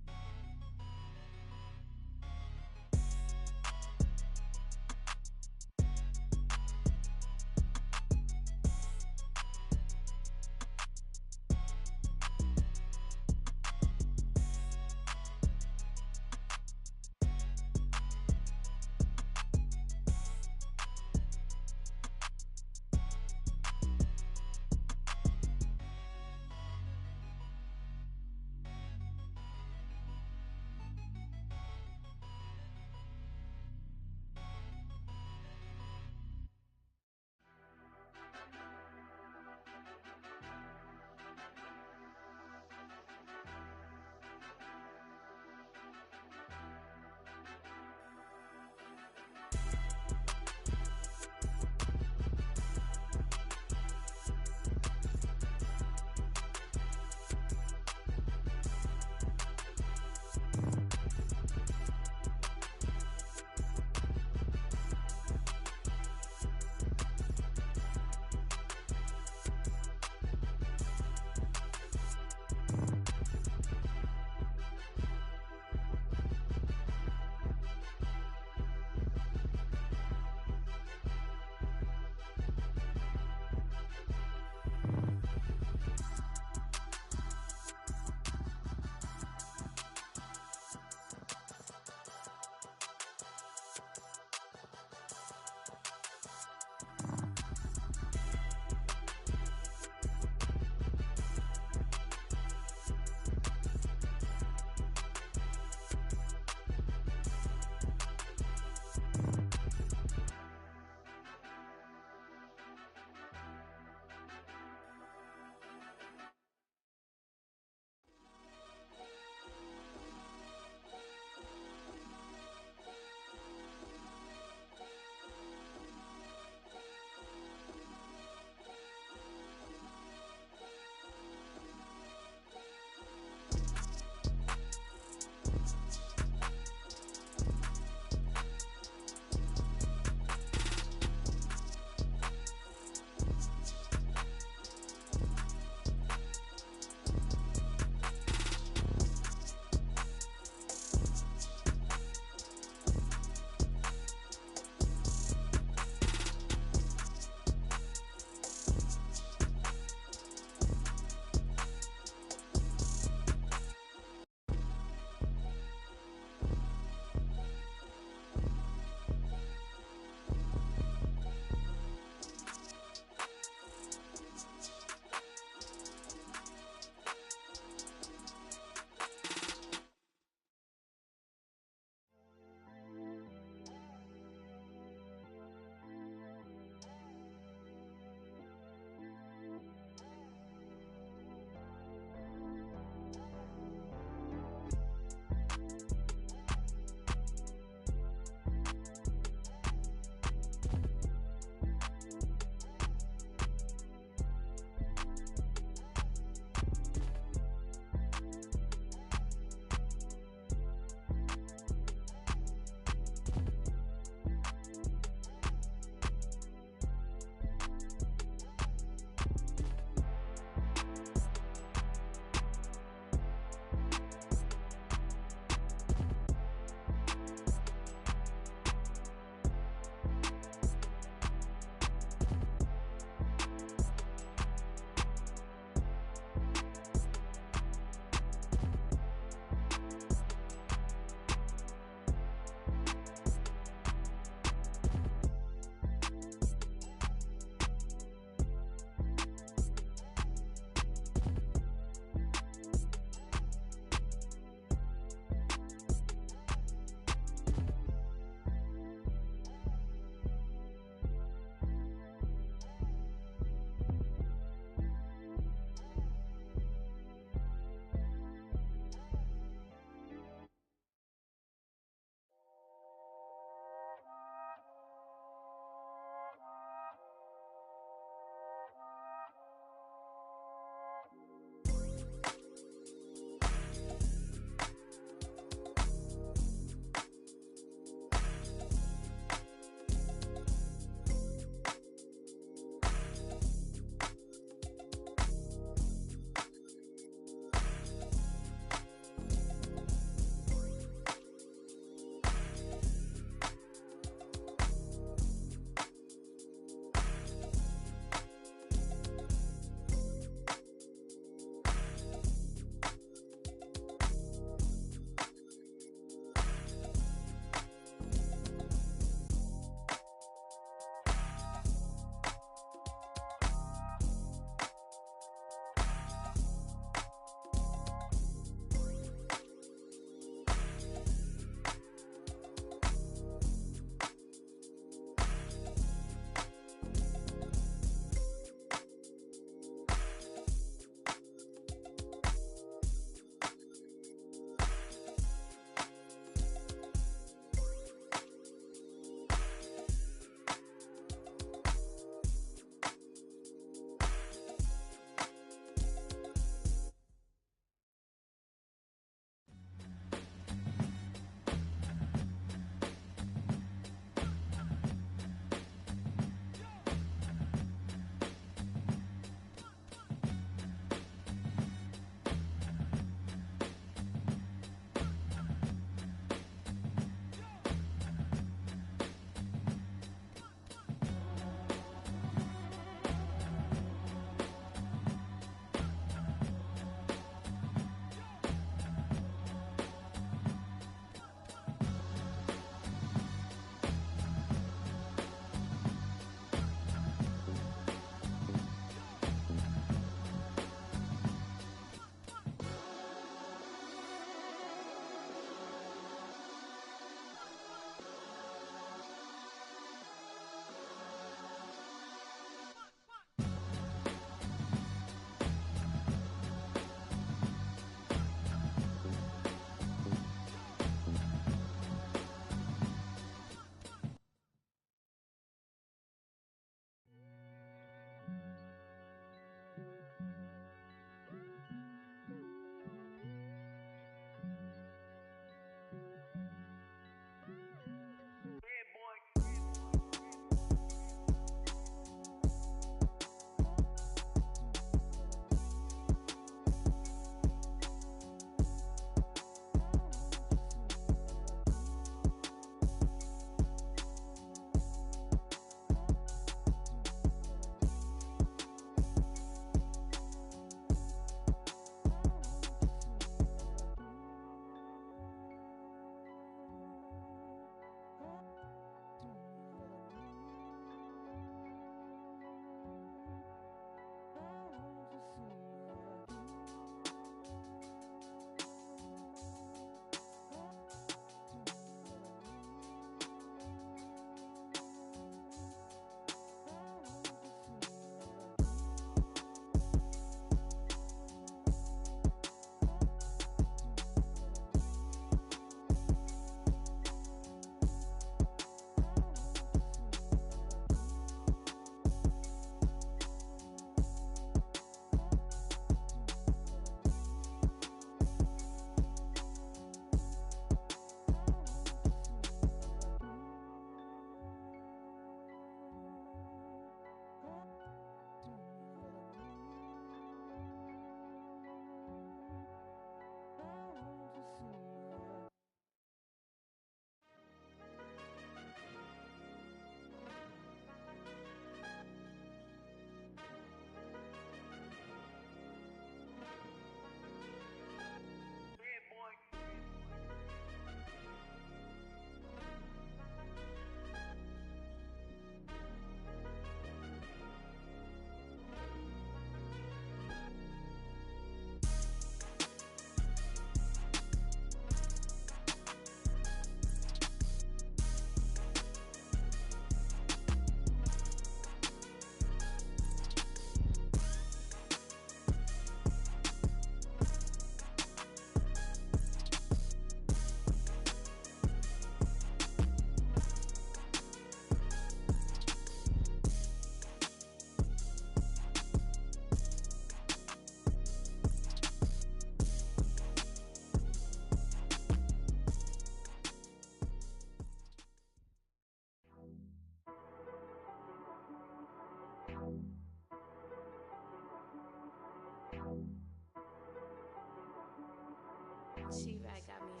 She-Rag got me.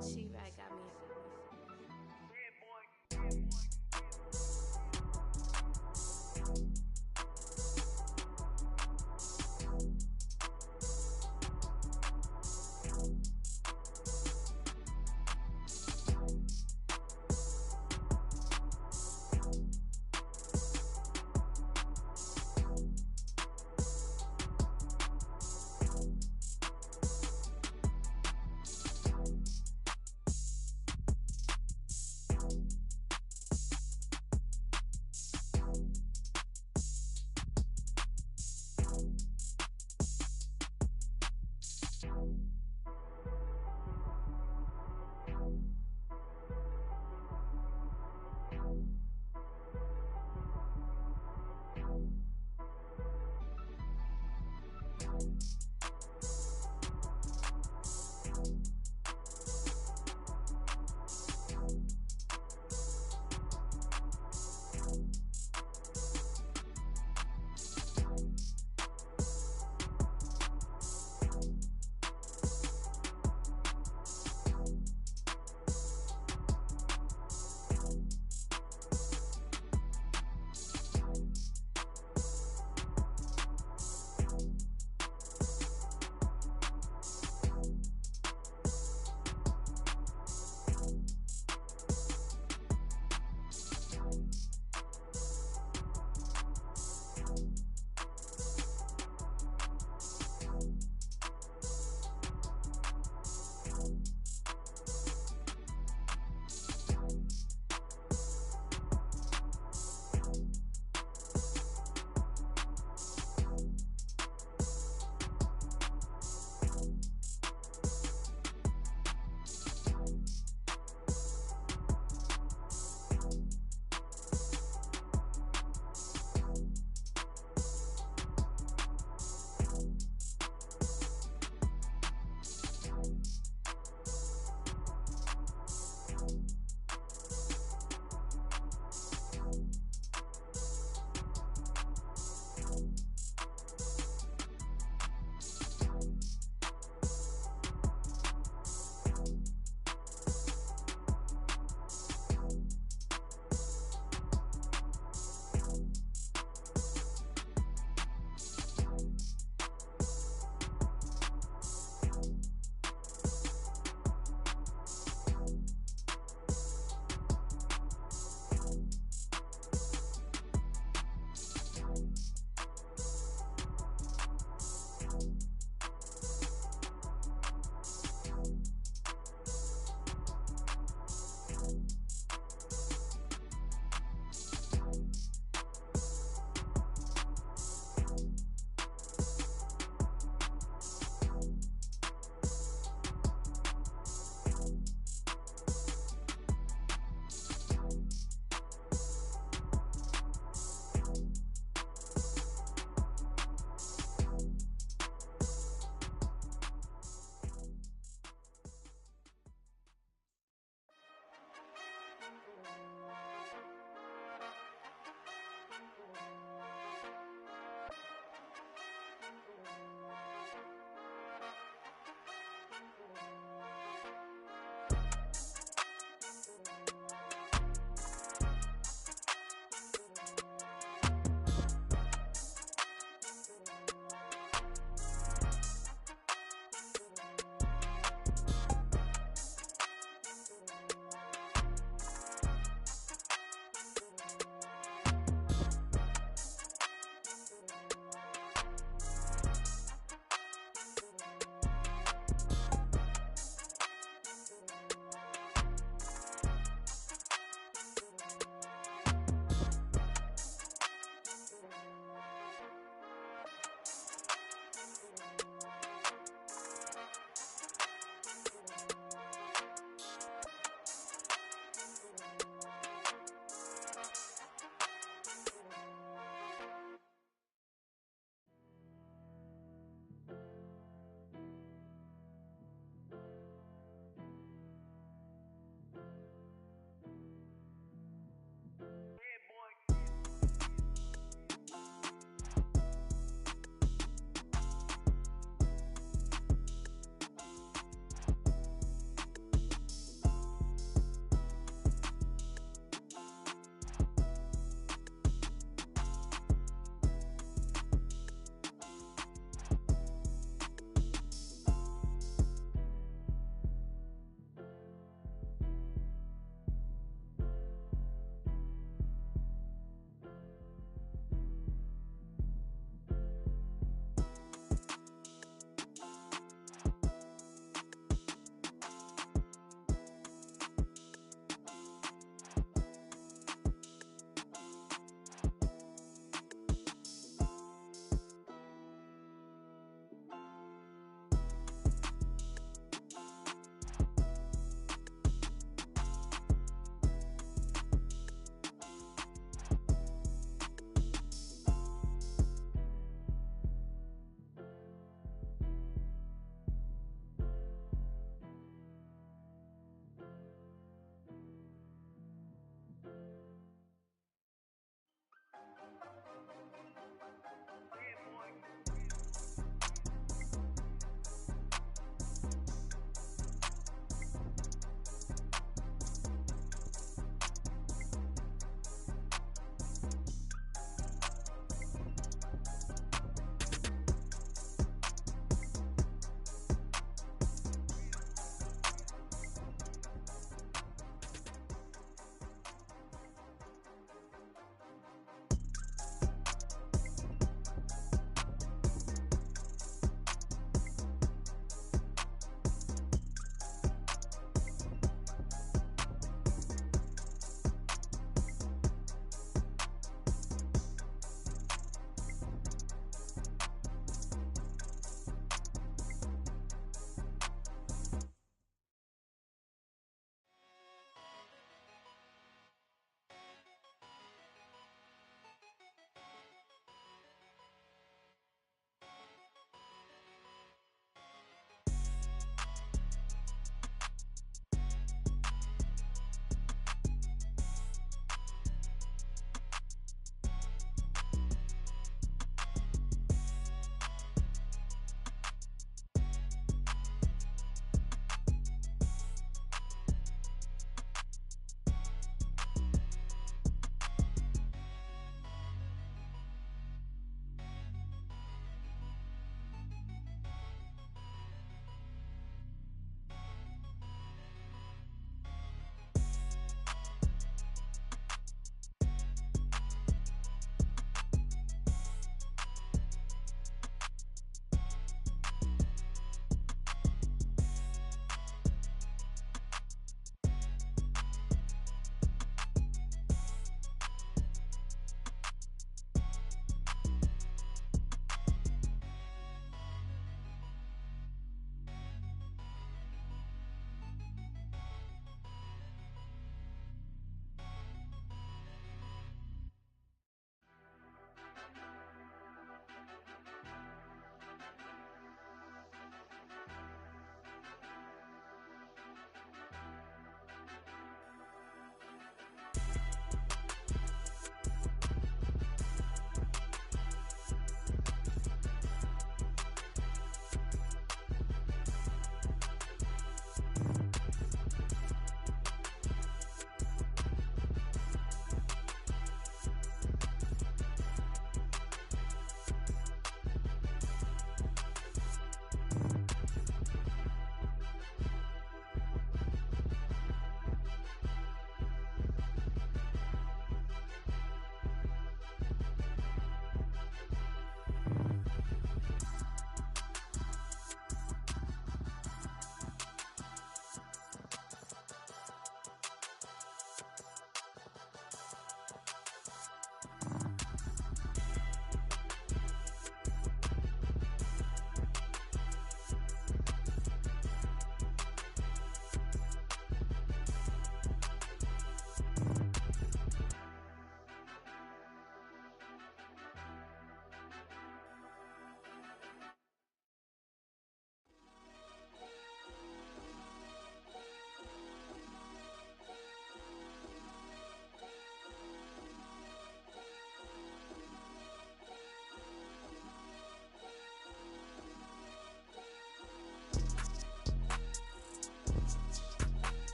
She-Rag got me.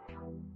down.